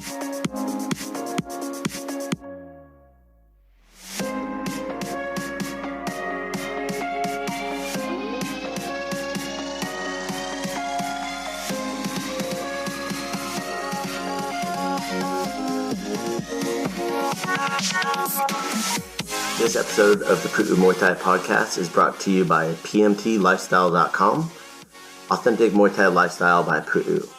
This episode of the Pu'u Muay Thai podcast is brought to you by pmtlifestyle.com, authentic Muay Thai lifestyle by Pu'u.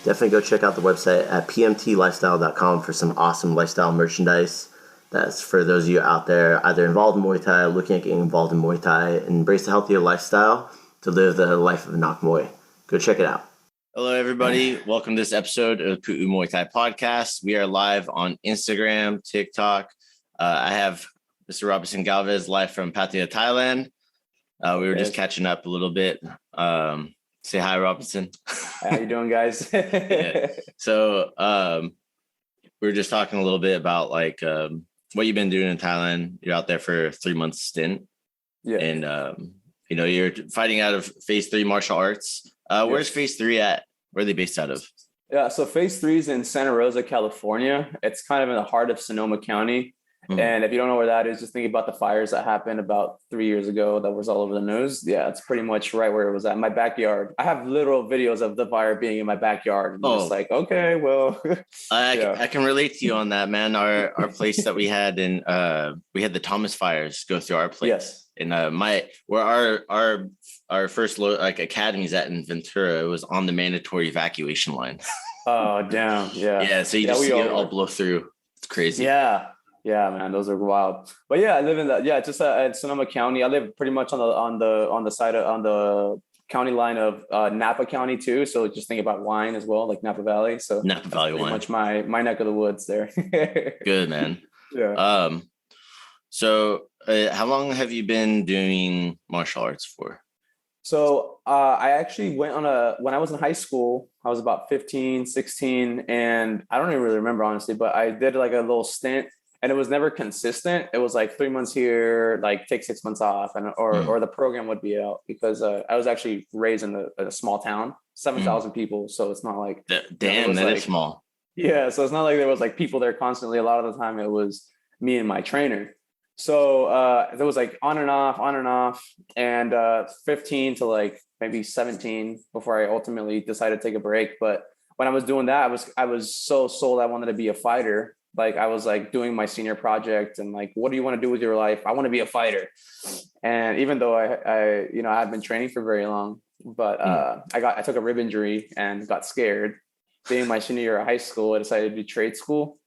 Definitely go check out the website at pmtlifestyle.com for some awesome lifestyle merchandise. That's for those of you out there either involved in Muay Thai, looking at getting involved in Muay Thai, and embrace a healthier lifestyle to live the life of a Nak Muay. Go check it out. Hello, everybody. Welcome to this episode of Pu'u Muay Thai podcast. We are live on Instagram, TikTok. I have Mr. Robbinson Galvez live from Pattaya, Thailand. We were just catching up a little bit. Say hi, Robinson. How you doing, guys? Yeah. So we were just talking a little bit about like what you've been doing in Thailand. You're out there for a 3-month stint. Yeah. And, you're fighting out of Phase 3 martial arts. Where's Phase 3 at? Where are they based out of? Yeah, so Phase 3 is in Santa Rosa, California. It's kind of in the heart of Sonoma County. Mm-hmm. And if you don't know where that is, just think about the fires that happened about 3 years ago that was all over the news. Yeah, it's pretty much right where it was at, my backyard. I have literal videos of the fire being in my backyard. And just like, okay, well. I can relate to you on that, man. Our place that we had we had the Thomas fires go through our place. Yes. And where our first academy's at in Ventura, it was on the mandatory evacuation line. Oh, damn. Yeah. Yeah. So you just see it all blow through. It's crazy. Yeah. Yeah, man, those are wild. But yeah, I live in just at Sonoma County. I live pretty much on the county line of Napa County too. So just think about wine as well, like Napa Valley. So Napa Valley wine. Much my neck of the woods there. Good, man. Yeah. So how long have you been doing martial arts for? So I actually went when I was in high school, I was about 15, 16, and I don't even really remember honestly, but I did like a little stint. And it was never consistent. It was like 3 months here, like take 6 months off, or the program would be out because I was actually raised in a small town, 7,000 people. So it's not like damn, that is small. Yeah, so it's not like there was like people there constantly. A lot of the time, it was me and my trainer. So there was like on and off, and 15 to like maybe 17 before I ultimately decided to take a break. But when I was doing that, I was so sold I wanted to be a fighter. Like I was like doing my senior project and like, what do you want to do with your life? I want to be a fighter. And even though I had been training for very long, but I took a rib injury and got scared. Being my senior year of high school, I decided to do trade school,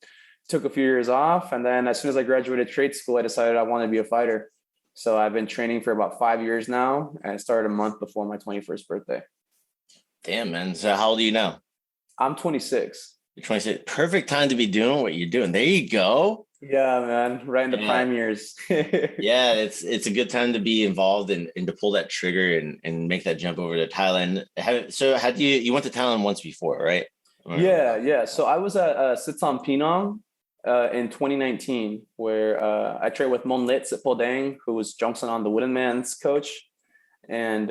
took a few years off. And then as soon as I graduated trade school, I decided I wanted to be a fighter. So I've been training for about 5 years now. And I started a month before my 21st birthday. Damn, man. So how old are you now? I'm 26. You're 26. Perfect time to be doing what you're doing. There you go. Yeah, man. Right in the prime years. Yeah, it's a good time to be involved and to pull that trigger and make that jump over to Thailand. So how do you went to Thailand once before, right? Yeah. So I was at Sitam Penang in 2019, where I trained with Mon Lit Sipodang, who was Jongson on the Wooden Man's coach. And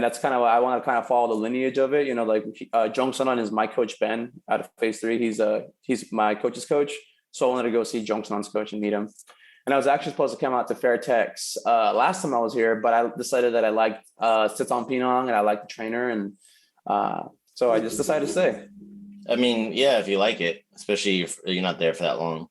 that's kind of why I want to kind of follow the lineage of it. Like Jong Sunan is my coach, Ben, out of Phase 3. He's my coach's coach. So I wanted to go see Jong Sunan's coach and meet him. And I was actually supposed to come out to Fairtex last time I was here, but I decided that I liked Sitam Penang and I liked the trainer. And so I just decided to stay. I mean, yeah, if you like it, especially if you're not there for that long.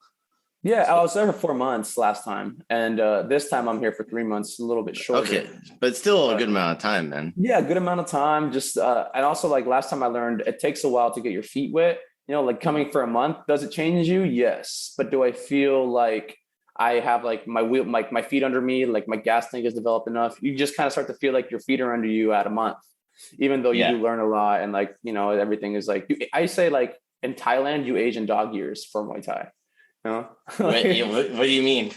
Yeah, I was there for 4 months last time. And this time I'm here for 3 months, a little bit shorter. Okay, but still a good amount of time, man. Yeah, good amount of time. Just and also like last time I learned it takes a while to get your feet wet. Like coming for a month, does it change you? Yes. But do I feel like I have like my feet under me, like my gas tank is developed enough? You just kind of start to feel like your feet are under you at a month, even though you do learn a lot. And like, everything is like, I say like in Thailand, you age in dog years for Muay Thai. What do you mean?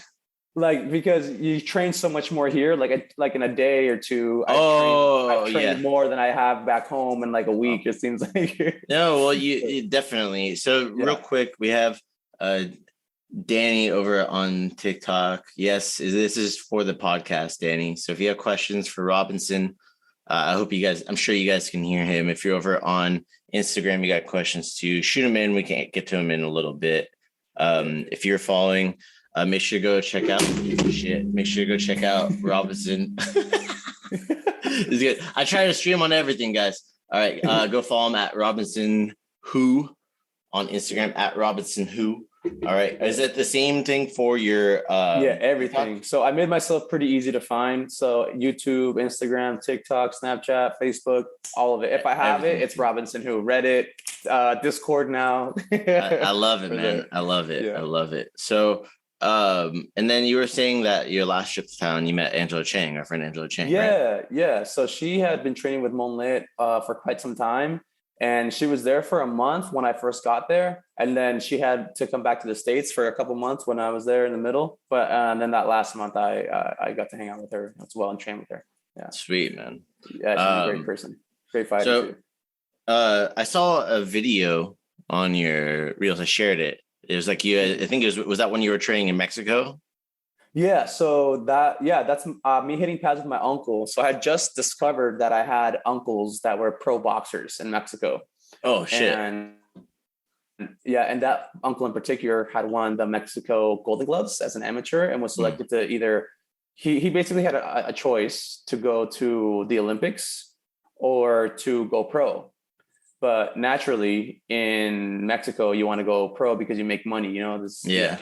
Like, because you train so much more here, like in a day or two, I train more than I have back home in like a week. It seems like. No, well, you definitely. So real quick, we have Danny over on TikTok. Yes, this is for the podcast, Danny. So if you have questions for Robinson, I'm sure you guys can hear him. If you're over on Instagram, you got questions too. Shoot them in. We can get to them in a little bit. If you're following, make sure to go check out Robinson. It's good. I try to stream on everything, guys. All right, go follow him at Robinson Who on Instagram, at Robinson Who. All right, is it the same thing for your everything? TikTok? So I made myself pretty easy to find. So YouTube, Instagram, TikTok, Snapchat, Facebook, all of it. If I have everything. It's Robinson Who. Reddit, Discord now. I love it, man. I love it. I love it. So and then you were saying that your last trip to town, you met Angela Chang, our friend Angela Chang. Yeah. So she had been training with Monlit for quite some time. And she was there for a month when I first got there. And then she had to come back to the States for a couple months when I was there in the middle. But then that last month, I got to hang out with her as well and train with her. Yeah. Sweet, man. Yeah, she's a great person. Great fighter too. I saw a video on your Reels. I shared it. It was like I think it was that when you were training in Mexico? Yeah, so that's me hitting pads with my uncle. So I had just discovered that I had uncles that were pro boxers in Mexico. Oh shit! And that uncle in particular had won the Mexico Golden Gloves as an amateur and was selected to either. He basically had a choice to go to the Olympics or to go pro. But naturally, in Mexico, you want to go pro because you make money. You know this. Yeah.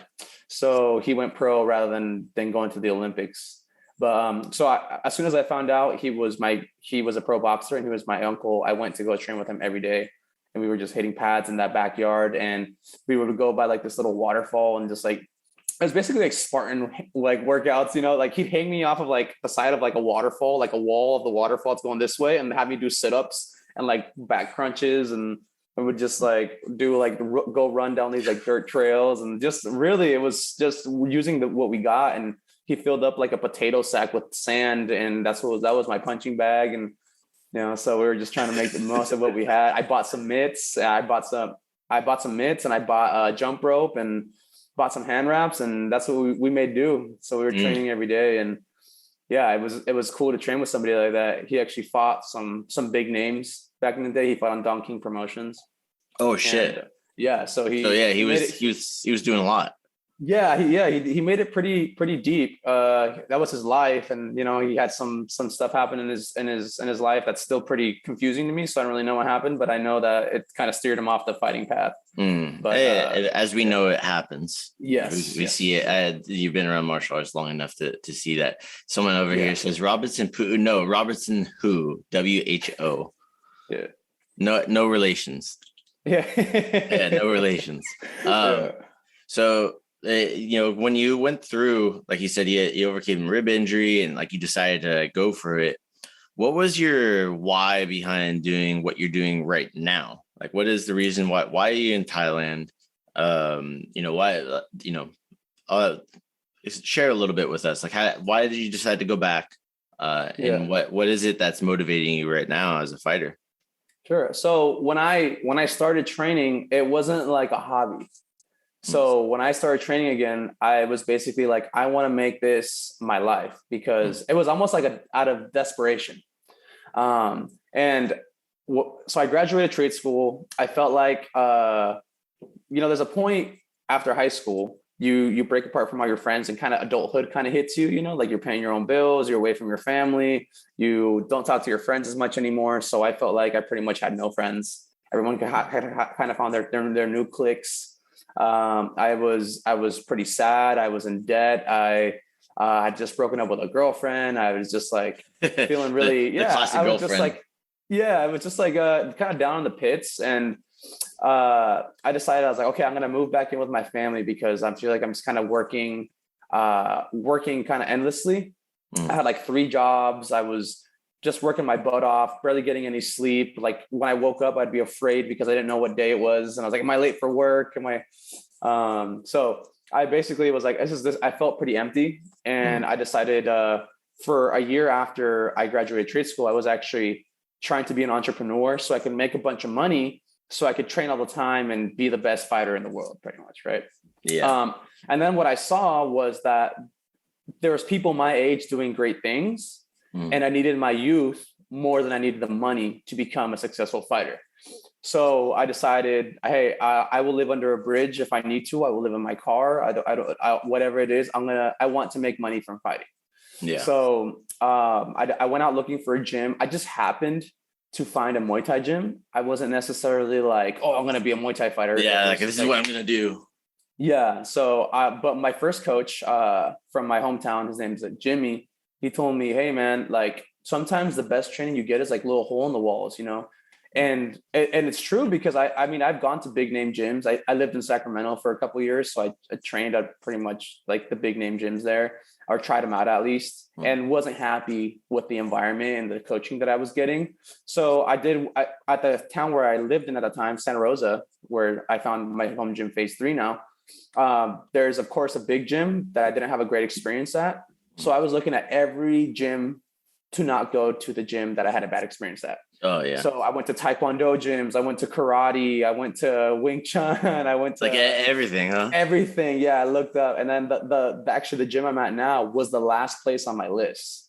So he went pro rather than going to the Olympics. But as soon as I found out he was a pro boxer and he was my uncle, I went to go train with him every day. And we were just hitting pads in that backyard. And we would go by like this little waterfall and just like, it was basically like Spartan like workouts, you know, like he'd hang me off of like the side of like a waterfall, like a wall of the waterfall that's going this way and have me do sit-ups and like back crunches, and I would just like do like go run down these like dirt trails, and just really it was just using what we got. And he filled up like a potato sack with sand, and that was my punching bag. And you know, so we were just trying to make the most of what we had. I bought some mitts. I bought some mitts, and I bought a jump rope and bought some hand wraps, and that's what we made do. So we were training every day, and yeah, it was cool to train with somebody like that. He actually fought some big names back in the day. He fought on Don King Promotions. Oh shit! And, yeah, he was doing a lot. Yeah, he made it pretty deep. That was his life, and you know he had some stuff happen in his life that's still pretty confusing to me. So I don't really know what happened, but I know that it kind of steered him off the fighting path. But as we know, it happens. Yes, we see it. You've been around martial arts long enough to see that. Someone over here says Robinson Pu'u. No, Robinson Who, WHO. Yeah. No relations. Yeah. No relations. So, you know, when you went through, like you said, you overcame rib injury and like you decided to go for it. What was your why behind doing what you're doing right now? Like, what is the reason why are you in Thailand? You know, why, share a little bit with us. Like, why did you decide to go back? And what is it that's motivating you right now as a fighter? Sure. So when I started training, it wasn't like a hobby. So when I started training again, I was basically like, I want to make this my life, because it was almost like out of desperation. So I graduated trade school. I felt like, you know, there's a point after high school, you break apart from all your friends and kind of adulthood kind of hits you, you know, like you're paying your own bills, you're away from your family, you don't talk to your friends as much anymore. So I felt like I pretty much had no friends. Everyone had kind of found their new cliques. I was pretty sad. I was in debt. I had just broken up with a girlfriend. I was just like feeling really, I was girlfriend. Just like, I was just like kind of down in the pits. And I decided, I was like, okay, I'm going to move back in with my family, because I feel like I'm just kind of working kind of endlessly. I had like 3 jobs. I was just working my butt off, barely getting any sleep. Like when I woke up, I'd be afraid because I didn't know what day it was. And I was like, am I late for work? So I basically was like, I felt pretty empty. And I decided for a year after I graduated trade school, I was actually trying to be an entrepreneur so I could make a bunch of money, so I could train all the time and be the best fighter in the world, pretty much. Right. Yeah. And then what I saw was that there was people my age doing great things, and I needed my youth more than I needed the money to become a successful fighter. So I decided, hey, I will live under a bridge if I need to. I will live in my car. Whatever it is, I want to make money from fighting. Yeah. So I went out looking for a gym. I just happened to find a Muay Thai gym. I wasn't necessarily like, oh, I'm going to be a Muay Thai fighter. Yeah, like this is what I'm going to do. Yeah. So, but my first coach from my hometown, his name is Jimmy. He told me, hey, man, like sometimes the best training you get is like a little hole in the walls, you know? And it's true because I mean, I've gone to big name gyms. I lived in Sacramento for a couple of years. So I trained at pretty much like the big name gyms there, or tried them out at least, and wasn't happy with the environment and the coaching that I was getting. So at the town where I lived in at the time, Santa Rosa, where I found my home gym, Phase 3 now. There's of course a big gym that I didn't have a great experience at. So I was looking at every gym to not go to the gym that I had a bad experience at. Oh yeah. So I went to Taekwondo gyms. I went to karate. I went to Wing Chun. I went to like everything, huh? Everything. Yeah. I looked up, and then the gym I'm at now was the last place on my list.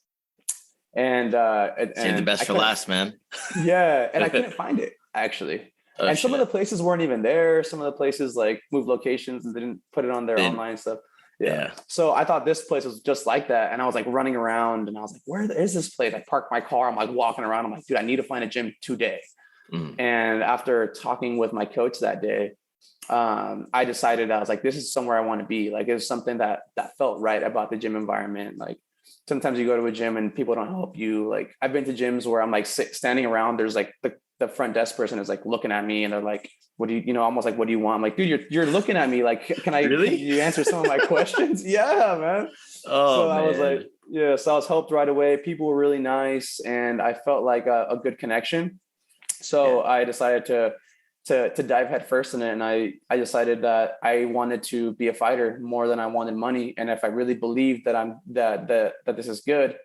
And save the best for last, man. Yeah. And I couldn't find it actually. Oh, and some of the places weren't even there. Some of the places like moved locations and didn't put it on their online stuff. Yeah. So I thought this place was just like that. And I was like running around and I was like, where is this place? I parked my car. I'm like walking around. I'm like, dude, I need to find a gym today. And after talking with my coach that day, I decided, I was like, this is somewhere I want to be. Like, it was something that felt right about the gym environment. Like sometimes you go to a gym and people don't help you. Like I've been to gyms where I'm like standing around. There's like the front desk person is like looking at me and they're like, what do you almost like, what do you want? I'm like, dude, you're looking at me. Like, can you answer some of my questions? Yeah, man. So man. I was like, yeah. So I was helped right away. People were really nice. And I felt like a good connection. So I decided to dive head first in it. And I decided that I wanted to be a fighter more than I wanted money. And if I really believe that that this is good,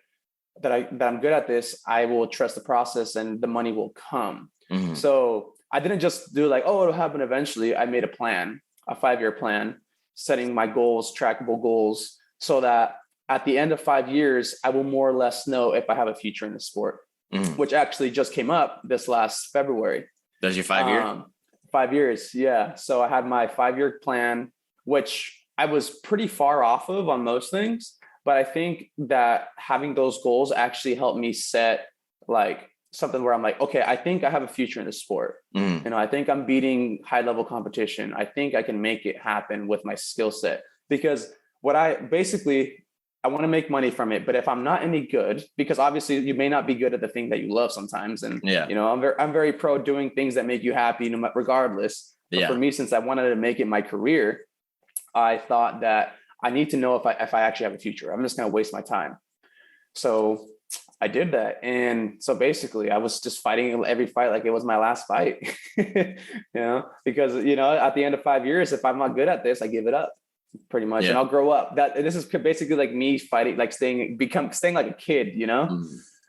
that I'm good at this, I will trust the process and the money will come. So I didn't just do like, oh, it'll happen eventually. I made a plan, a 5-year plan, setting my goals, trackable goals, so that at the end of 5 years, I will more or less know if I have a future in the sport, which actually just came up this last February. That's your 5 year? 5 years. Yeah. So I had my 5-year plan, which I was pretty far off of on most things. But I think that having those goals actually helped me set like something where I'm like, okay, I think I have a future in the sport. You know, I think I'm beating high level competition. I think I can make it happen with my skill set, because I want to make money from it. But if I'm not any good, because obviously you may not be good at the thing that you love sometimes. And, you know, I'm very pro doing things that make you happy regardless. But for me, since I wanted to make it my career, I thought that I need to know if I actually have a future. I'm just going to waste my time. So I did that. And so basically I was just fighting every fight like it was my last fight, you know, because, you know, at the end of 5 years, if I'm not good at this, I give it up pretty much and I'll grow up. This is basically like me fighting, like staying like a kid, you know,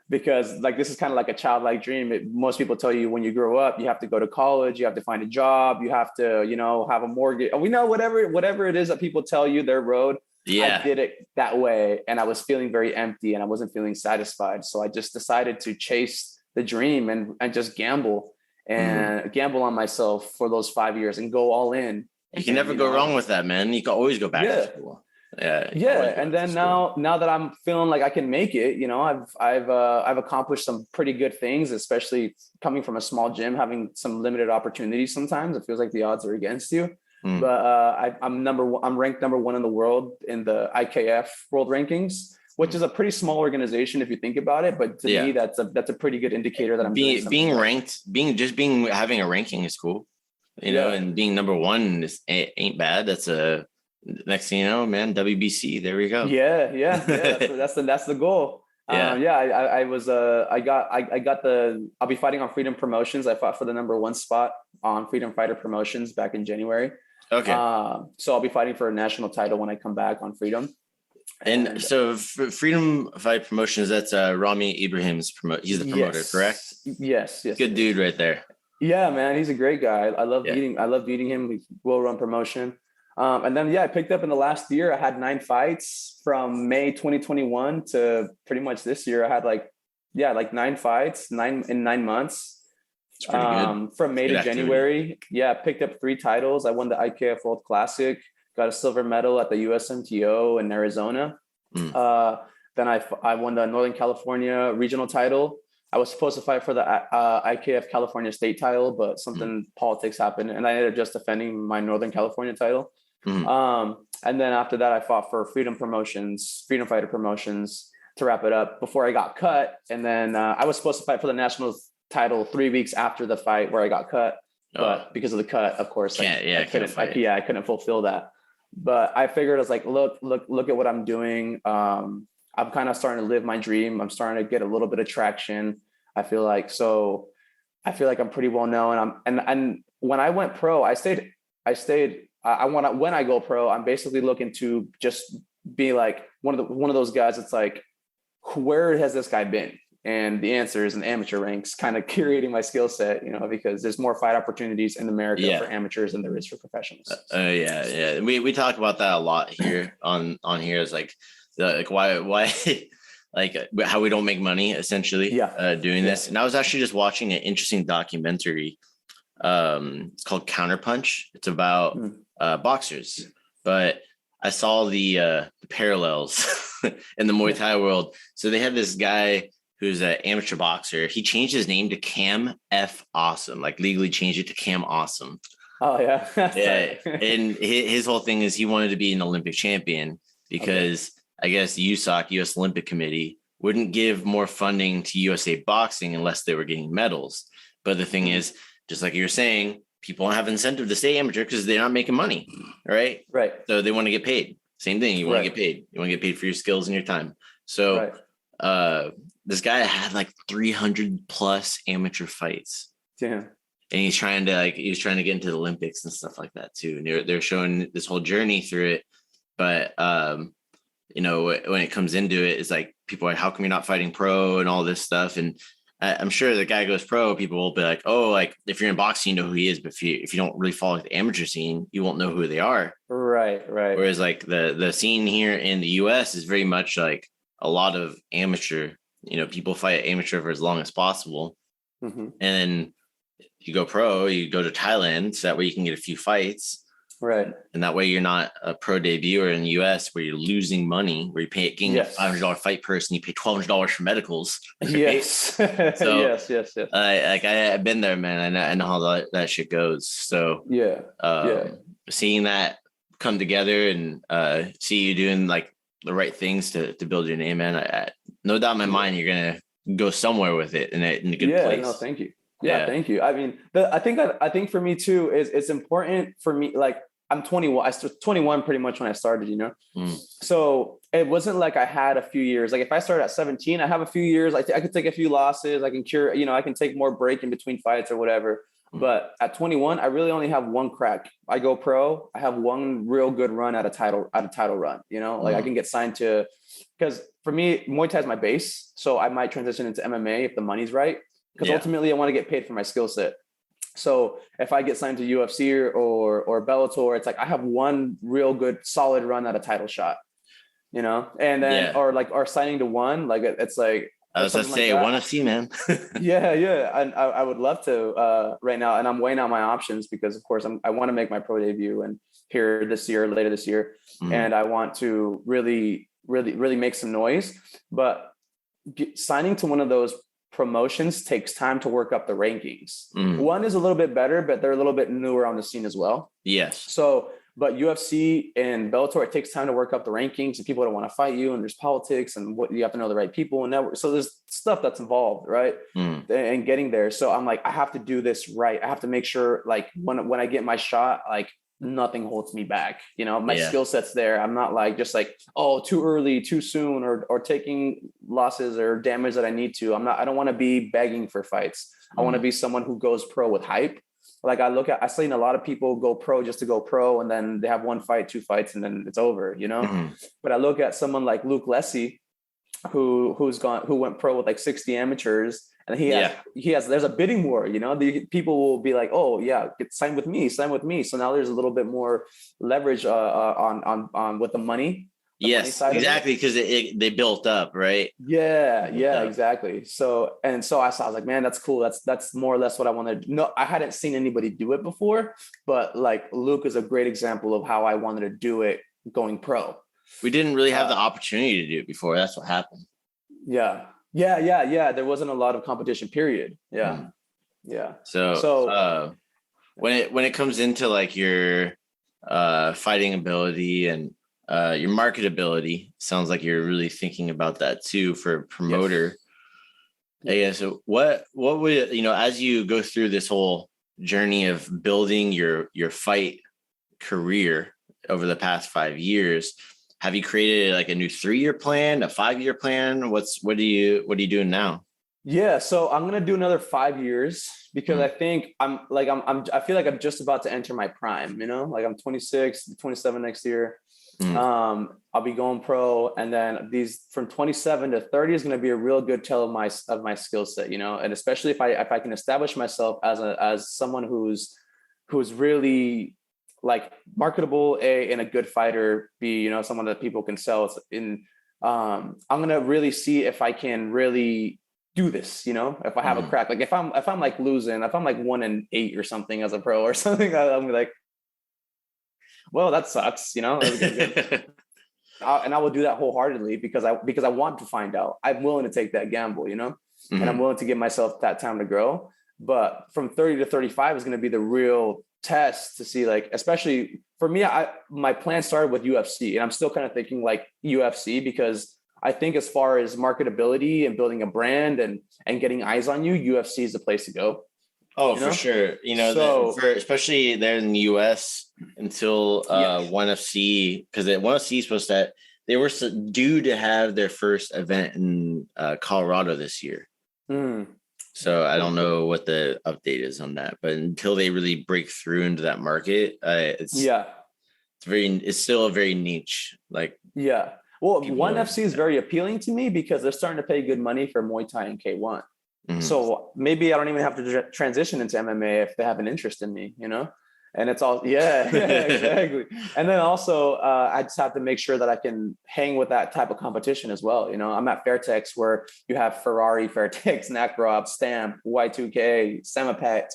because like, this is kind of like a childlike dream. Most people tell you when you grow up, you have to go to college, you have to find a job, you have to, you know, have a mortgage. We know whatever it is that people tell you their road. I did it that way. And I was feeling very empty and I wasn't feeling satisfied. So I just decided to chase the dream and just gamble on myself for those 5 years and go all in. You can never go wrong with that, man. You can always go back to school. And then now that I'm feeling like I can make it, you know, I've accomplished some pretty good things, especially coming from a small gym, having some limited opportunities. Sometimes it feels like the odds are against you. But I'm ranked number 1 in the world in the IKF world rankings, which is a pretty small organization if you think about it. But to me, that's a pretty good indicator that I'm being ranked, having a ranking is cool, you know, and being number 1 ain't bad. That's a next thing you know, man, WBC. There we go. Yeah. That's the goal. I'll be fighting on Freedom Promotions. I fought for the number 1 spot on Freedom Fighter Promotions back in January. Okay. So I'll be fighting for a national title when I come back on Freedom. And so for Freedom Fight Promotions, that's Rami Ibrahim's he's the promoter, correct? Yes. Good dude right there. Yeah, man, he's a great guy. I love beating him. We will run promotion. And then, I picked up in the last year. I had 9 fights from May 2021 to pretty much this year. I had like 9 fights, 9 months. It's pretty good. From May to January. Yeah, I picked up 3 titles. I won the IKF World Classic, got a silver medal at the USMTO in Arizona. Then I won the Northern California regional title. I was supposed to fight for the IKF California state title, but something politics happened, and I ended up just defending my Northern California title. And then after that, I fought for Freedom Fighter Promotions to wrap it up before I got cut. And then I was supposed to fight for the national title 3 weeks after the fight where I got cut, but because of the cut, of course, I couldn't fulfill that. But I figured, I was like, look at what I'm doing. I'm kind of starting to live my dream. I'm starting to get a little bit of traction. I feel like I'm pretty well known. And when I went pro, when I go pro, I'm basically looking to just be like one of those guys. It's like, where has this guy been? And the answer is in amateur ranks, kind of curating my skill set, because there's more fight opportunities in America for amateurs than there is for professionals. We talk about that a lot here on here. Is like why like how we don't make money essentially doing this. And I was actually just watching an interesting documentary. It's called Counterpunch. It's about boxers, but I saw the parallels in the Muay Thai world. So they had this guy who's an amateur boxer. He changed his name to Cam F Awesome, like legally changed it to Cam Awesome. Oh yeah. And his whole thing is he wanted to be an Olympic champion because I guess the USOC, US Olympic Committee, wouldn't give more funding to USA boxing unless they were getting medals. But the thing is, just like you were saying, people don't have incentive to stay amateur because they're not making money. Right. So they want to get paid. Same thing. You want to get paid. You want to get paid for your skills and your time. So this guy had like 300 plus amateur fights. Damn. And he was trying to get into the Olympics and stuff like that too. And they're showing this whole journey through it. But when it comes into it, it's like people are like, how come you're not fighting pro and all this stuff? And I'm sure the guy goes pro, people will be like, oh, like if you're in boxing, you know who he is. But if you don't really follow the amateur scene, you won't know who they are. Right. Whereas like the scene here in the US is very much like a lot of amateur, people fight amateur for as long as possible. And then you go pro, you go to Thailand, so that way you can get a few fights. Right. And that way you're not a pro debuter in the US where you're losing money, where you pay getting a $500 fight person, you pay $1,200 for medicals. Right? Yes. So, yes. I've been there, man. I know how that shit goes. So seeing that come together and see you doing like the right things to build your name, man. I no doubt in my mind you're gonna go somewhere with it in a good place. No, thank you. Thank you. I mean, I think for me too is it's important for me. Like I'm 21. I was 21 pretty much when I started. So it wasn't like I had a few years. Like if I started at 17, I have a few years. I could take a few losses. I can cure. I can take more break in between fights or whatever. But at 21, I really only have one crack. I go pro. I have one real good run at a title run. I can get signed to, because for me, Muay Thai is my base. So I might transition into MMA if the money's right. Because ultimately I want to get paid for my skill set. So if I get signed to UFC or Bellator, it's like I have one real good solid run at a title shot, and then or signing to one, like it's like I was gonna say, want to see, man. And I would love to right now, and I'm weighing out my options because of course I want to make my pro debut and later this year, and I want to really make some noise. But signing to one of those promotions takes time to work up the rankings. One is a little bit better, but they're a little bit newer on the scene as well. Yes. So, but UFC and Bellator, it takes time to work up the rankings, and people don't want to fight you, and there's politics, and what you have to know the right people and network. So there's stuff that's involved, right? And getting there. So I'm like, I have to do this right. I have to make sure, like when I get my shot, like nothing holds me back. My skill set's there. I'm not like just like, oh, too early, too soon, or taking losses or damage that I need to. I don't want to be begging for fights. I want to be someone who goes pro with hype. Like I've seen a lot of people go pro just to go pro, and then they have one fight, 2 fights, and then it's over, But I look at someone like Luke Lessie, who went pro with like 60 amateurs, and there's a bidding war, the people will be like, oh yeah, sign with me. So now there's a little bit more leverage on with the money. Yes, exactly. Because they built up, right? Yeah, exactly. So I was like, man, that's cool. That's more or less what I wanted to do. No, I hadn't seen anybody do it before, but like Luke is a great example of how I wanted to do it going pro. We didn't really have the opportunity to do it before. That's what happened. Yeah. There wasn't a lot of competition, period. Yeah. Yeah. So when it comes into like your fighting ability and your marketability, sounds like you're really thinking about that too for a promoter. Yes. So what would, as you go through this whole journey of building your fight career over the past 5 years, have you created like a new 3-year plan, a 5-year plan? What are you doing now? Yeah, so I'm gonna do another 5 years because I think I feel like I'm just about to enter my prime. Like I'm 26, 27 next year. I'll be going pro, and then these from 27 to 30 is going to be a real good tell of my skill set. And especially if I can establish myself as someone who's really like marketable, and a good fighter, B, someone that people can sell. I'm gonna really see if I can really do this, if I have a crack. Like if I'm like losing, if I'm like 1-8 or something as a pro or something, I'll be like, well, that sucks, and I will do that wholeheartedly because I want to find out. I'm willing to take that gamble, and I'm willing to give myself that time to grow. But from 30 to 35 is going to be the real test to see, like, especially for me, my plan started with UFC, and I'm still kind of thinking like UFC because I think as far as marketability and building a brand and getting eyes on you, UFC is the place to go. Oh, for sure. Especially there in the US until ONE FC, because ONE FC is supposed to, they were due to have their first event in Colorado this year. So I don't know what the update is on that, but until they really break through into that market, it's still a very niche. Like, well, ONE FC is very appealing to me because they're starting to pay good money for Muay Thai and K1. So maybe I don't even have to transition into MMA if they have an interest in me, and it's all, exactly. And then also I just have to make sure that I can hang with that type of competition as well. I'm at Fairtex where you have Ferrari, Fairtex, Nakrov, Stamp, Y2K, Semapat.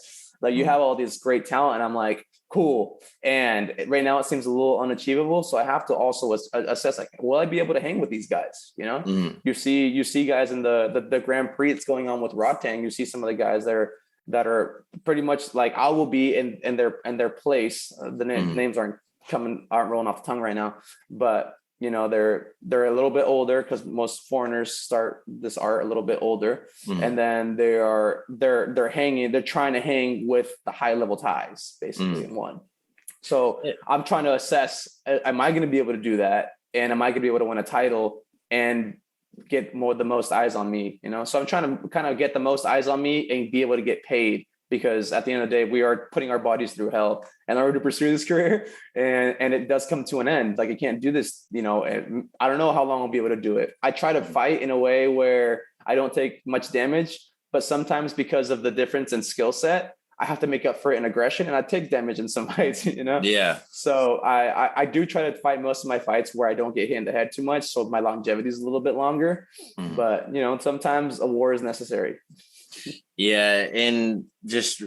Like you have all these great talent, and I'm like, cool. And right now it seems a little unachievable. So I have to also assess, like, will I be able to hang with these guys? You see guys in the Grand Prix that's going on with Rotang. You see some of the guys that are pretty much like I will be in their place. The names aren't rolling off the tongue right now, but they're a little bit older because most foreigners start this art a little bit older, and then they're trying to hang with the high level Thais basically in one. So I'm trying to assess, am I going to be able to do that, and am I going to be able to win a title and get the most eyes on me? So I'm trying to kind of get the most eyes on me and be able to get paid, because at the end of the day, we are putting our bodies through hell in order to pursue this career. And it does come to an end. Like, I can't do this, I don't know how long I'll be able to do it. I try to fight in a way where I don't take much damage, but sometimes because of the difference in skill set, I have to make up for it in aggression, and I take damage in some fights, Yeah. So I do try to fight most of my fights where I don't get hit in the head too much. So my longevity is a little bit longer, but sometimes a war is necessary. Yeah, and just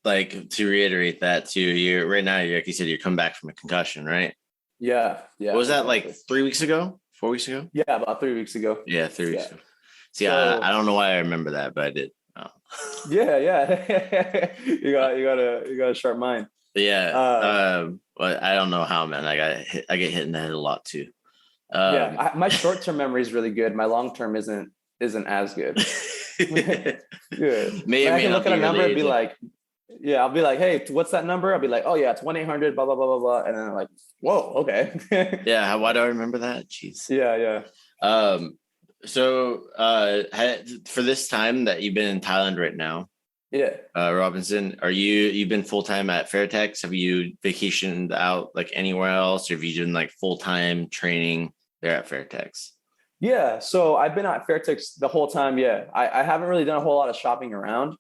like to reiterate that too, you're right now, like you said, you're coming back from a concussion, right? Yeah. What was that, like 3 weeks ago? 4 weeks ago? Yeah, about 3 weeks ago. Yeah, 3 weeks ago. See, I don't know why I remember that, but I did. Oh. Yeah. you got a sharp mind. Yeah. But I don't know how, man. I get hit in the head a lot too. My short-term memory is really good. My long-term isn't as good. Good. Maybe I can look at a number and be like, I'll be like, hey, what's that number? I'll be like, oh yeah, it's 1-800 blah blah blah blah blah, and then I'm like, whoa, okay. Yeah, why do I remember that? Jeez. Yeah. So for this time that you've been in Thailand right now, Robbinson, you've been full-time at Fairtex? Have you vacationed out like anywhere else, or have you done like full-time training there at Fairtex? Yeah, so I've been at Fairtex the whole time. I haven't really done a whole lot of shopping around.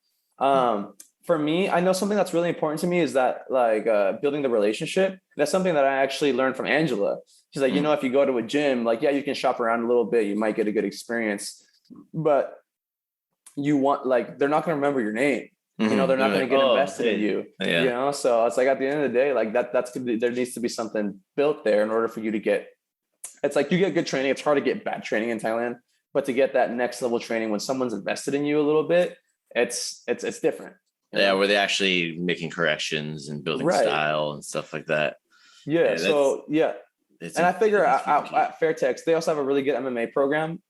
for me, I know something that's really important to me is that like building the relationship. That's something that I actually learned from Angela. She's like, if you go to a gym, like, yeah, you can shop around a little bit. You might get a good experience, but you want, like, they're not going to remember your name. They're not going to get invested in you, So it's like, at the end of the day, like there needs to be something built there in order for you to get, it's like you get good training. It's hard to get bad training in Thailand, but to get that next level training when someone's invested in you a little bit, it's different. Yeah, where they're actually making corrections and building style and stuff like that. Yeah. And I figure at Fairtex, they also have a really good MMA program.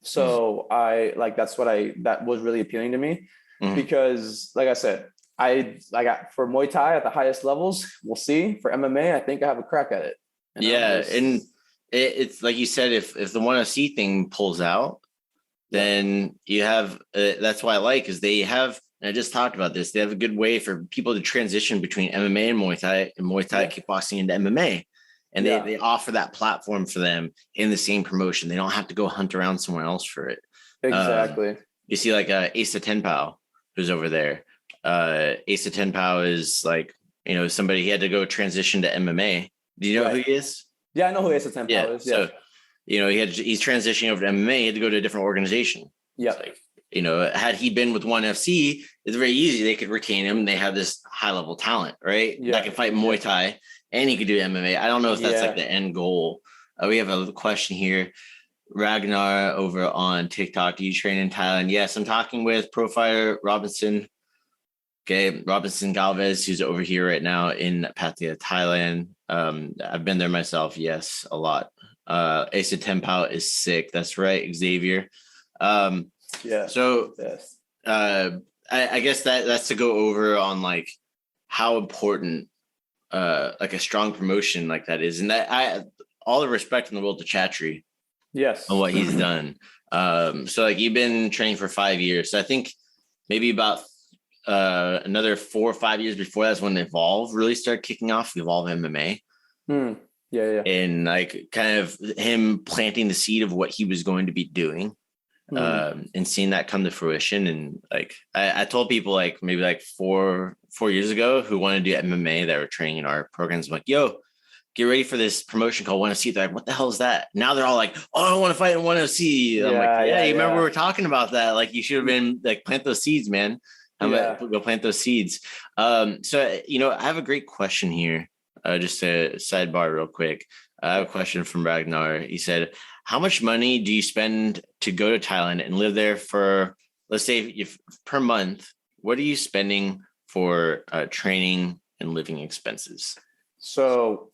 So that was really appealing to me because, like I said, I got for Muay Thai at the highest levels. We'll see. For MMA, I think I have a crack at it. And it's like you said, if the 1FC thing pulls out, then you have that's why I like is they have. And I just talked about this. They have a good way for people to transition between MMA and Muay Thai kickboxing into MMA. And they offer that platform for them in the same promotion. They don't have to go hunt around somewhere else for it. Exactly. You see like Asa Tenpao, who's over there. Asa Tenpao is like, somebody, he had to go transition to MMA. Do you know who he is? Yeah, I know who Asa Tenpao is. Yeah. So, he's transitioning over to MMA. He had to go to a different organization. Yeah. Like, had he been with 1FC, it's very easy. They could retain him. They have this high level talent, right? Yeah. That can fight Muay Thai and he could do MMA. I don't know if that's like the end goal. We have a question here. Ragnar over on TikTok. Do you train in Thailand? Yes, I'm talking with pro fighter Robinson. Okay. Robbinson Galvez, who's over here right now in Pattaya, Thailand. I've been there myself. Yes, a lot. Asa Tenpao is sick. That's right. Xavier. So I guess that's to go over on like how important like a strong promotion like that is, and that all the respect in the world to Chatri, on what he's done. So like you've been training for 5 years, so I think maybe about another 4 or 5 years before that's when Evolve really started kicking off. Evolve MMA. And like kind of him planting the seed of what he was going to be doing. And seeing that come to fruition. And like I told people like maybe like four years ago who wanted to do MMA that were training in our programs, I'm like, yo, get ready for this promotion called 1FC. They're like, what the hell is that? Now they're all like, oh, I want to fight in 1FC. I'm like, you remember we were talking about that? Like you should have been like, plant those seeds, man. I'm gonna go plant those seeds. So I have a great question here. Just a sidebar real quick. I have a question from Ragnar. He said, how much money do you spend to go to Thailand and live there for, let's say, if per month? What are you spending for training and living expenses? So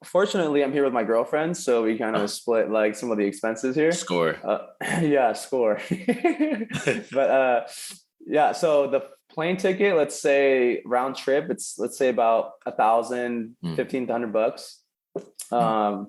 fortunately, I'm here with my girlfriend, so we kind of split like some of the expenses here. Score. Score. But so the plane ticket, let's say round trip, let's say about $1,000, $1,500.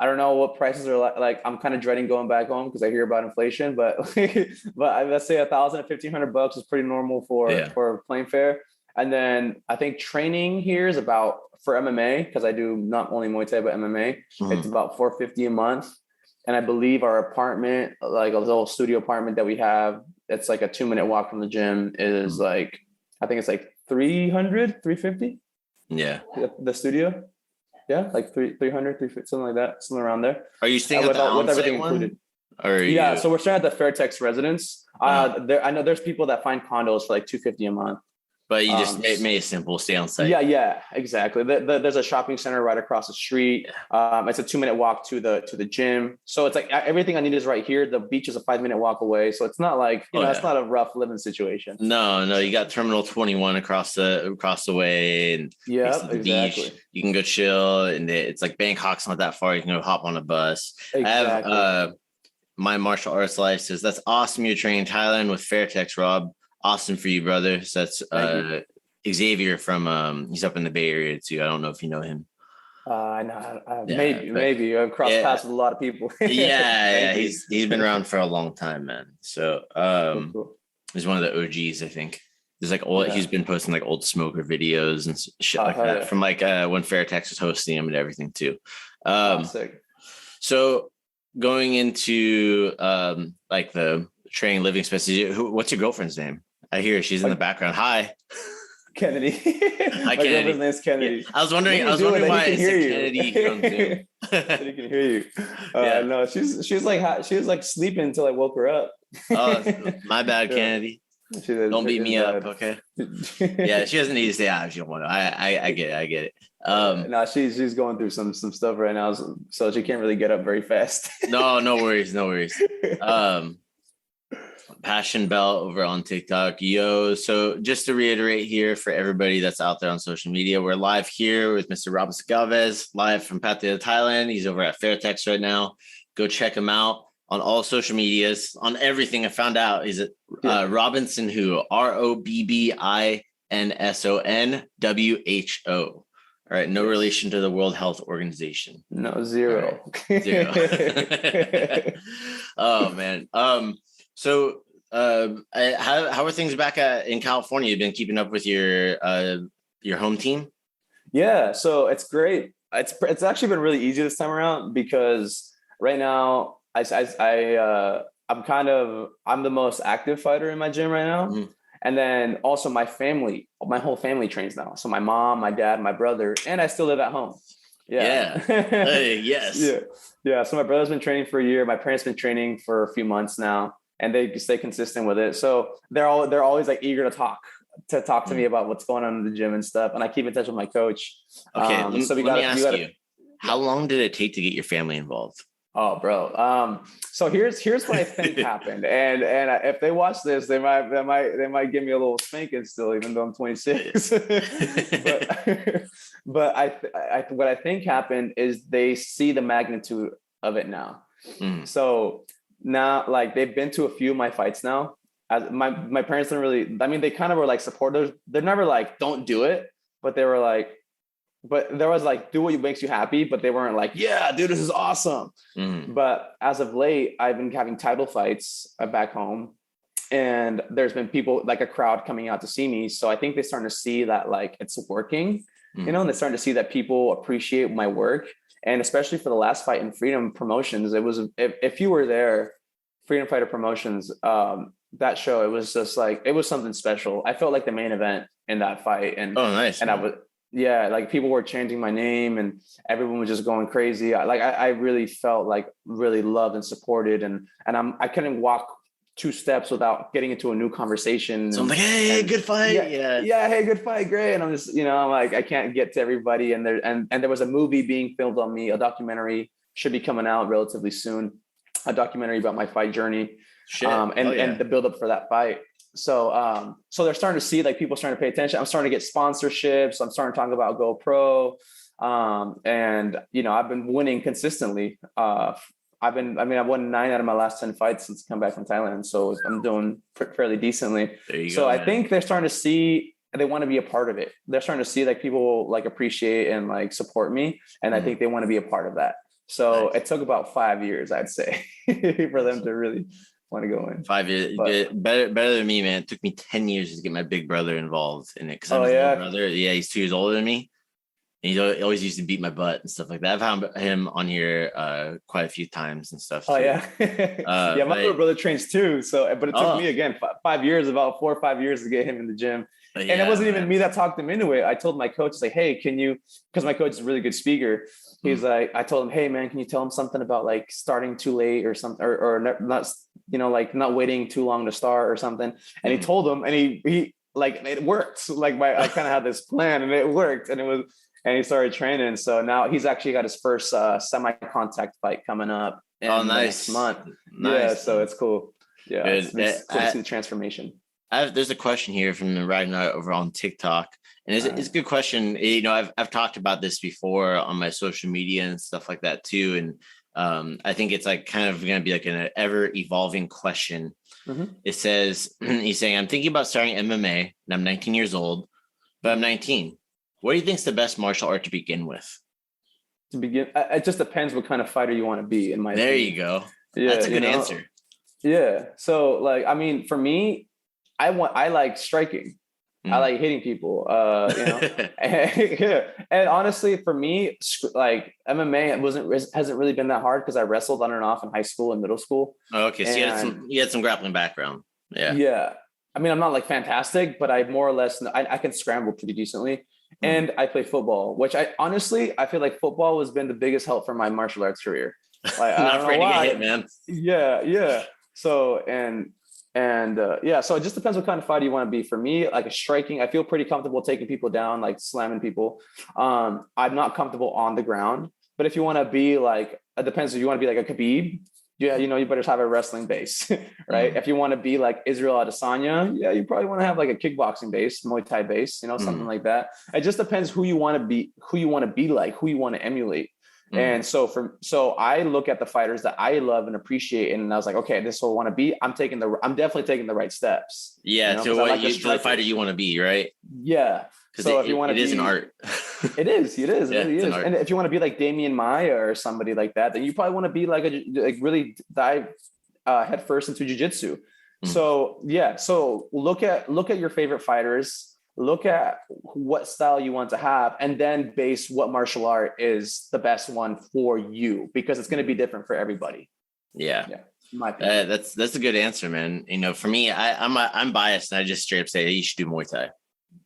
I don't know what prices are like. I'm kind of dreading going back home because I hear about inflation, but let's say $1,000 to $1,500 is pretty normal for plane fare. And then I think training here is about, for MMA, because I do not only Muay Thai but MMA, it's about $450 a month. And I believe our apartment, like a little studio apartment that we have, it's like a 2-minute walk from the gym, is like, I think it's like $350. Yeah. The studio. Yeah, like 300, 350, something like that, something around there. Are you staying with everything included? So we're staying at the Fairtex residence. I know there's people that find condos for like $250 a month. But you just made it simple, stay on site. Yeah, exactly. There's a shopping center right across the street. It's a 2-minute walk to the gym. So it's like everything I need is right here. The beach is a 5-minute walk away. So it's not like, it's not a rough living situation. No, you got Terminal 21 across the way, and the beach. You can go chill, and it's like Bangkok's not that far. You can go hop on a bus. Exactly. I have my martial arts life says, that's awesome. You're training in Thailand with Fairtex, Rob. Awesome for you, brother. So that's Xavier from he's up in the Bay Area too. I don't know if you know him. Maybe I've crossed paths with a lot of people. He's been around for a long time, man. So cool. He's one of the OGs, I think. There's like he's been posting like old smoker videos and shit like that from like when Fairtex was hosting him and everything too. So going into like the training living expenses, what's your girlfriend's name? I hear she's in the background. Hi. Kennedy. Hi, Kennedy. Girlfriend's name's Kennedy. Yeah. I was wondering why it's Kennedy here on Zoom. He can hear you. No, she's like sleeping until I woke her up. My bad, Kennedy. Don't beat me up, okay? Yeah, she doesn't need to stay out if she don't want to. I get it. No, she's going through some stuff right now, so she can't really get up very fast. No worries. Passion Belt over on TikTok. Yo, so just to reiterate here for everybody that's out there on social media, we're live here with Mr. Robbinson Galvez, live from Pattaya, Thailand. He's over at Fairtex right now. Go check him out on all social medias, on everything. I found out he's at Robbinson who? ROBBINSONWHO. All right, no relation to the World Health Organization. No, zero. Right. Oh man. So how are things back in California? You've been keeping up with your home team? Yeah, so it's great. It's actually been really easy this time around because right now I'm the most active fighter in my gym right now. Mm-hmm. And then also my whole family trains now. So my mom, my dad, my brother, and I still live at home. Yeah. Yes. Yeah. So my brother's been training for a year. My parents been training for a few months now, and they stay consistent with it. So they're always like eager to talk to me about what's going on in the gym and stuff. And I keep in touch with my coach. Okay. Let me ask you, how long did it take to get your family involved? Oh, bro. So here's what I think happened. And if they watch this, they might give me a little spanking still, even though I'm 26. but what I think happened is they see the magnitude of it now. Mm. So now, like, they've been to a few of my fights now. My parents didn't really, I mean, they kind of were like supporters. They're never like, don't do it. But they were like, but there was like, do what makes you happy. But they weren't like, yeah, dude, this is awesome. Mm-hmm. But as of late, I've been having title fights back home. And there's been people, like a crowd coming out to see me. So I think they're starting to see that like it's working, and they're starting to see that people appreciate my work. And especially for the last fight in Freedom Promotions, it was, if you were there, Freedom Fighter Promotions, that show, it was just like, it was something special. I felt like the main event in that fight. And nice. And man. Like people were chanting my name and everyone was just going crazy. I really felt like really loved and supported, and I couldn't walk 2 steps without getting into a new conversation. So I'm like, hey, good fight. Yeah. Hey, good fight. Great. And I'm just, I'm like, I can't get to everybody. And there was a movie being filmed on me. A documentary should be coming out relatively soon. A documentary about my fight journey. And the buildup for that fight. So they're starting to see, like, people starting to pay attention. I'm starting to get sponsorships. I'm starting to talk about GoPro. And I've been winning consistently. I've won 9 out of my last 10 fights since I come back from Thailand. So I'm doing fairly decently. There you go. So I think they're starting to see, they want to be a part of it. They're starting to see like people like appreciate and like support me. And I think they want to be a part of that. So It took about 5 years, I'd say, for them to really want to go in. 5 years, better than me, man. It took me 10 years to get my big brother involved in it, because I'm his little brother. Yeah, he's 2 years older than me, and he always used to beat my butt and stuff like that. I've found him on here quite a few times and stuff. Oh yeah, my little brother trains too. So, but it took me again 5 years, about 4 or 5 years to get him in the gym. And it wasn't even me that talked him into it. I told my coach, like, hey, can you? Because my coach is a really good speaker. He's like, I told him, hey man, can you tell him something about like starting too late or something, or not, like not waiting too long to start or something. And he told him, and he like, it worked. Like I kind of had this plan, and it worked, and he started training. So now he's actually got his first semi-contact fight coming up in next month. Nice. Yeah, so it's cool. Yeah, it's cool to see the transformation. There's a question here from the right now over on TikTok. And it's a good question. I've talked about this before on my social media and stuff like that too. And I think it's like kind of going to be like an ever evolving question. Mm-hmm. It says, he's saying, I'm thinking about starting MMA and I'm 19 years old, but I'm 19. What do you think is the best martial art to begin with? It just depends what kind of fighter you want to be, in my opinion. There you go. Yeah, that's a good answer. Yeah. So like, I mean, for me, I like striking. I like hitting people, and honestly, for me, like MMA hasn't really been that hard because I wrestled on and off in high school and middle school. Oh, okay, so you had some grappling background. Yeah. I mean, I'm not like fantastic, but I more or less, I can scramble pretty decently. And I play football, which I feel like football has been the biggest help for my martial arts career. Like, Not afraid to get hit, man. Yeah. So, so it just depends what kind of fighter you want to be. For me, like a striking, I feel pretty comfortable taking people down, like slamming people. I'm not comfortable on the ground, but if you want to be like, it depends if you want to be like a Khabib. Yeah, you better have a wrestling base, right? If you want to be like Israel Adesanya, you probably want to have like a kickboxing base, Muay Thai base, something like that. It just depends who you want to be like, who you want to emulate. And so I look at the fighters that I love and appreciate, and I was like, okay, this is what I want to be. I'm definitely taking the right steps. Yeah, to the fighter you want to be, right? Yeah. So if you want to, it is an art. It is. And if you want to be like Damian Maia or somebody like that, then you probably want to be like really dive headfirst into jiu-jitsu. So look at your favorite fighters. Look at what style you want to have, and then base what martial art is the best one for you, because it's going to be different for everybody. Yeah. That's a good answer, man. For me, I'm biased, and I just straight up say, hey, you should do Muay Thai.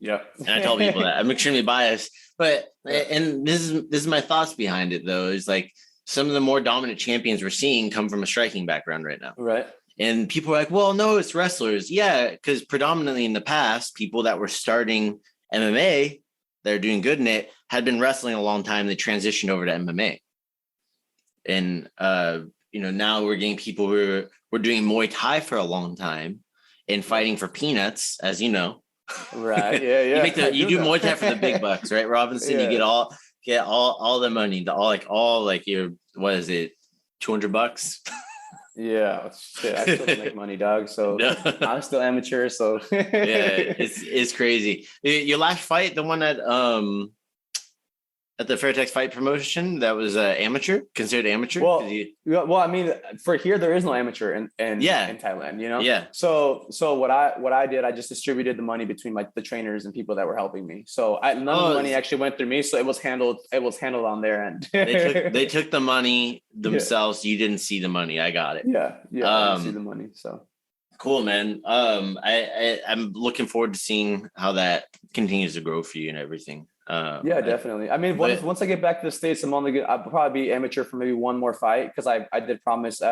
Yeah. And I tell people that I'm extremely biased, but and this is my thoughts behind it though, is like some of the more dominant champions we're seeing come from a striking background right now. Right. And people are like, well, no, it's wrestlers. Yeah, because predominantly in the past, people that were starting MMA, they're doing good in it, had been wrestling a long time. They transitioned over to MMA. And, now we're getting people who were doing Muay Thai for a long time and fighting for peanuts, as you know. Right. Yeah. you do Muay Thai for the big bucks, right, Robbinson? Yeah. You get all the money, your, what is it, $200? Yeah, shit, I still don't make money, dog. So no. I'm still amateur. So it's crazy. Your last fight, the one at the Fairtex Fight Promotion, that was amateur, considered amateur. Well, I mean, for here there is no amateur in Thailand, Yeah. So what I did, I just distributed the money between the trainers and people that were helping me. So none of the money actually went through me. So it was handled on their end. they took the money themselves. You didn't see the money. I got it. Yeah. I didn't see the money. So cool, man. I'm looking forward to seeing how that continues to grow for you and everything. Definitely. I mean, once I get back to the States, I'll probably be amateur for maybe one more fight, because I did promise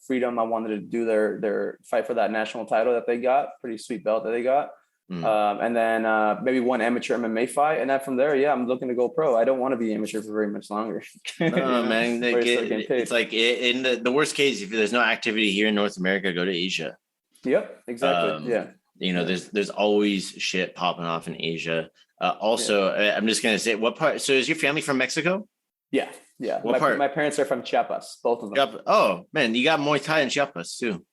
Freedom I wanted to do their fight for that national title that they got, pretty sweet belt that they got. And then maybe one amateur MMA fight, and then from there, I'm looking to go pro. I don't want to be amateur for very much longer. No, man, it's like in the worst case, if there's no activity here in North America, go to Asia. Yep, exactly. There's always shit popping off in Asia. I'm just going to say, what part? So is your family from Mexico? Yeah. What part? My parents are from Chiapas, both of them. Oh man, you got Muay Thai in Chiapas too.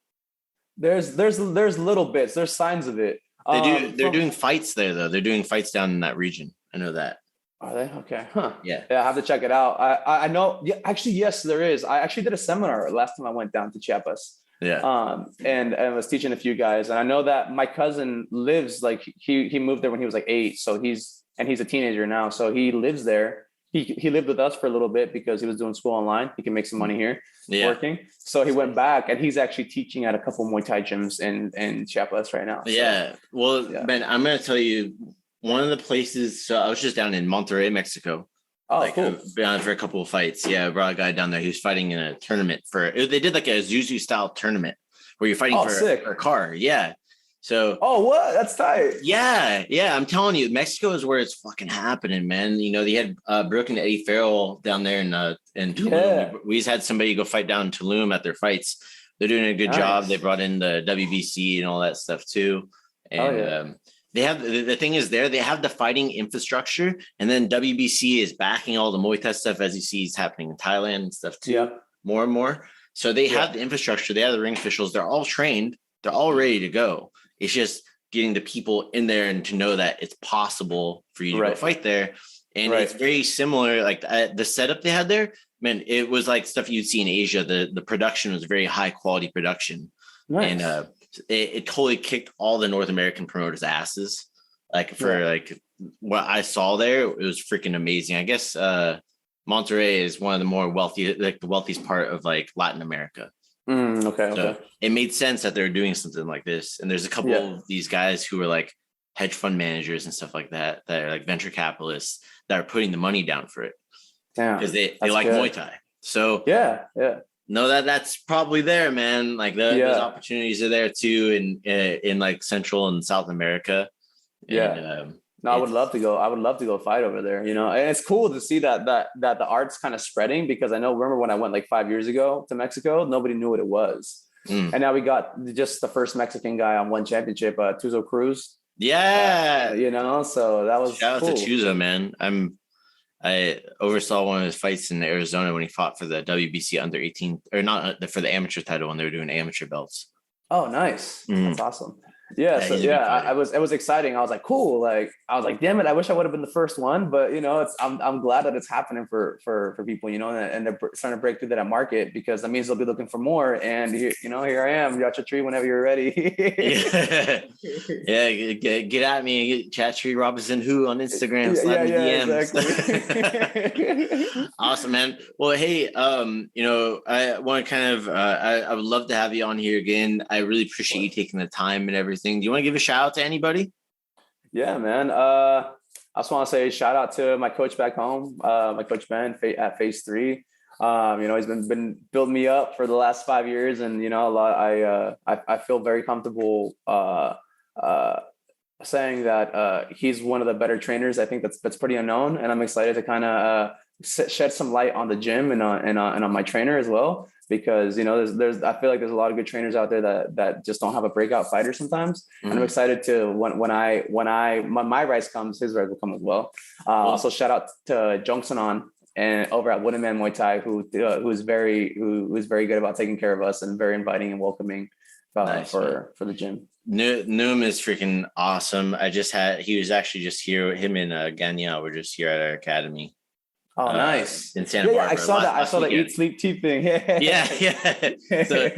There's little bits. There's signs of it. They're doing fights there though. They're doing fights down in that region. I know that. Are they? Okay. Huh. Yeah. I have to check it out. I know. Yeah, actually, yes, there is. I actually did a seminar last time I went down to Chiapas. Yeah. And I was teaching a few guys, and I know that my cousin lives, like he moved there when he was like 8. So he's a teenager now. So he lives there. He lived with us for a little bit because he was doing school online. He can make some money here working. So he went back, and he's actually teaching at a couple Muay Thai gyms in Chiapas right now. So, yeah. Well, Ben, I'm going to tell you one of the places. So I was just down in Monterrey, Mexico. Oh, cool. I've been on for a couple of fights. Yeah, I brought a guy down there. He was fighting in a tournament they did like a Zuzu style tournament where you're fighting for a car. Yeah. So. Oh, what? That's tight. Yeah. I'm telling you, Mexico is where it's fucking happening, man. They had Brooke and Eddie Farrell down there in Tulum. Yeah. We just had somebody go fight down in Tulum at their fights. They're doing a good job. They brought in the WBC and all that stuff too. And they have the thing is they have the fighting infrastructure, and then WBC is backing all the Muay Thai stuff, as you see is happening in Thailand and stuff too, more and more. So they have the infrastructure, they have the ring officials, they're all trained, they're all ready to go. It's just getting the people in there and to know that it's possible for you to go fight there. And it's very similar, like the setup they had there, man, it was like stuff you'd see in Asia. The production was very high quality production. Nice. And it totally kicked all the North American promoters' asses. Like what I saw there, it was freaking amazing. I guess Monterrey is one of the more wealthy, like the wealthiest part of like Latin America. So it made sense that they were doing something like this. And there's a couple of these guys who are like hedge fund managers and stuff like that are like venture capitalists that are putting the money down for it because they like Muay Thai. So know that that's probably there, man. Like those opportunities are there too in like Central and South America. And, I would love to go. I would love to go fight over there, you know, and it's cool to see that the art's kind of spreading, because I remember when I went like 5 years ago to Mexico, nobody knew what it was. And now we got just the first Mexican guy on one championship, Tuzo Cruz. Yeah. You know, so that was shout out to Tuzo, man. I oversaw one of his fights in Arizona when he fought for the WBC under 18, or not for the amateur title when they were doing amateur belts. Oh, nice. That's awesome. It was exciting. I was like, cool. Like, I was like, damn it, I wish I would have been the first one, but you know, I'm glad that it's happening for people, you know, and they're starting to break through that market, because that means they'll be looking for more. And here I am, Chatri, whenever you're ready. Get at me, Chatri Robinson who on Instagram. Slide me DMs. Exactly. Awesome, man. Well, hey, you know, I want to kind of I would love to have you on here again. I really appreciate you taking the time and everything. Do you want to give a shout out to anybody? Yeah, man. I just want to say shout out to my coach back home, my coach Ben at Phase 3. You know, he's been building me up for the last 5 years, and you know, I feel very comfortable saying that he's one of the better trainers. I think that's pretty unknown, and I'm excited to kind of shed some light on the gym and on my trainer as well. Because, you know, there's I feel like there's a lot of good trainers out there that just don't have a breakout fighter sometimes. And I'm excited to when my rise comes, his rise will come as well. Also shout out to Jongsonon and over at Wooden Man Muay Thai, who's very good about taking care of us and very inviting and welcoming for the gym. Noom is freaking awesome. He was actually just here. Him and Ganya were just here at our academy. Oh, nice. In Santa Barbara. I saw that. I saw the eat, sleep, tea thing. Yeah. So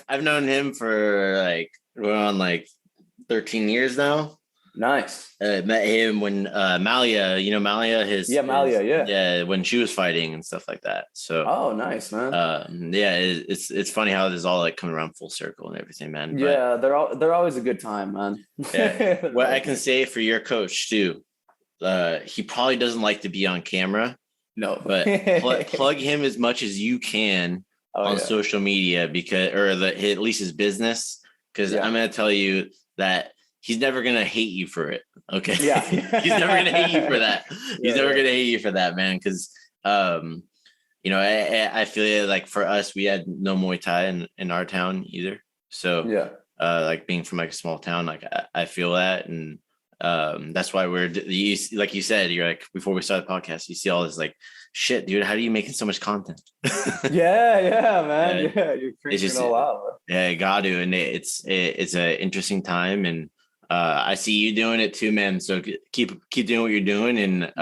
I've known him for like, we're on like 13 years now. Nice. Met him when Malia, you know, Malia, when she was fighting and stuff like that. So nice, man. It's funny how this is all like coming around full circle and everything, man. Yeah, they're always a good time, man. Yeah. What I can say for your coach too, he probably doesn't like to be on camera. No, but plug him as much as you can on social media, at least his business, because I'm going to tell you that he's never going to hate you for it. Okay. Yeah. He's never going to hate you for that. He's never going to hate you for that, man. Because, you know, I feel like for us, we had no Muay Thai in our town either. So like being from like a small town, like I feel that. And that's why like you said, you're like, before we started the podcast, you see all this like, shit, dude, how are you making so much content? yeah, man. You're cranking it all out. Yeah, you got to. And it's an interesting time. And I see you doing it too, man. So keep doing what you're doing. And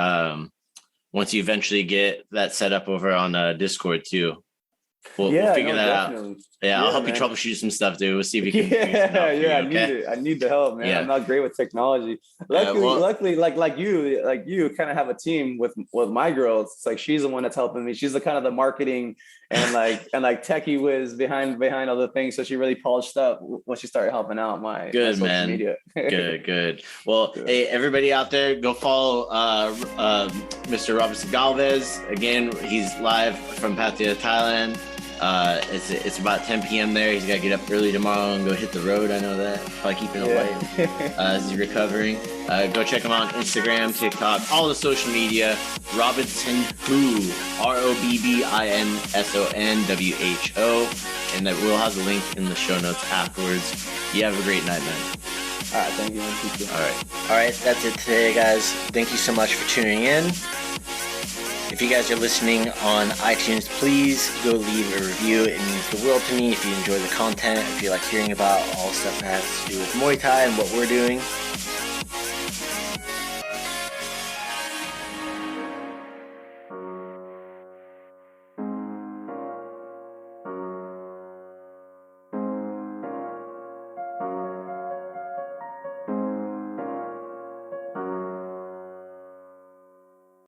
once you eventually get that set up over on Discord too, we'll figure that out. Yeah, I'll help you troubleshoot some stuff, dude. We'll see if we can. I need the help, man. I'm not great with technology. Luckily, like you kind of have a team with my girls. It's like she's the one that's helping me. She's the kind of the marketing and techie whiz behind all the things. So she really polished up when she started helping out my social media. Good. Well, hey, everybody out there, go follow Mr. Robbinson Galvez. Again, he's live from Pattaya, Thailand. It's about 10 p.m. there. He's got to get up early tomorrow and go hit the road. I know that. Probably keeping it light as he's recovering. Go check him out on Instagram, TikTok, all the social media. Robbinson Pu'u, ROBBINSONWHO. And that we'll have the link in the show notes afterwards. You have a great night, man. All right, thank you. All right, that's it today, guys. Thank you so much for tuning in. If you guys are listening on iTunes, please go leave a review. It means the world to me if you enjoy the content, if you like hearing about all stuff that has to do with Muay Thai and what we're doing.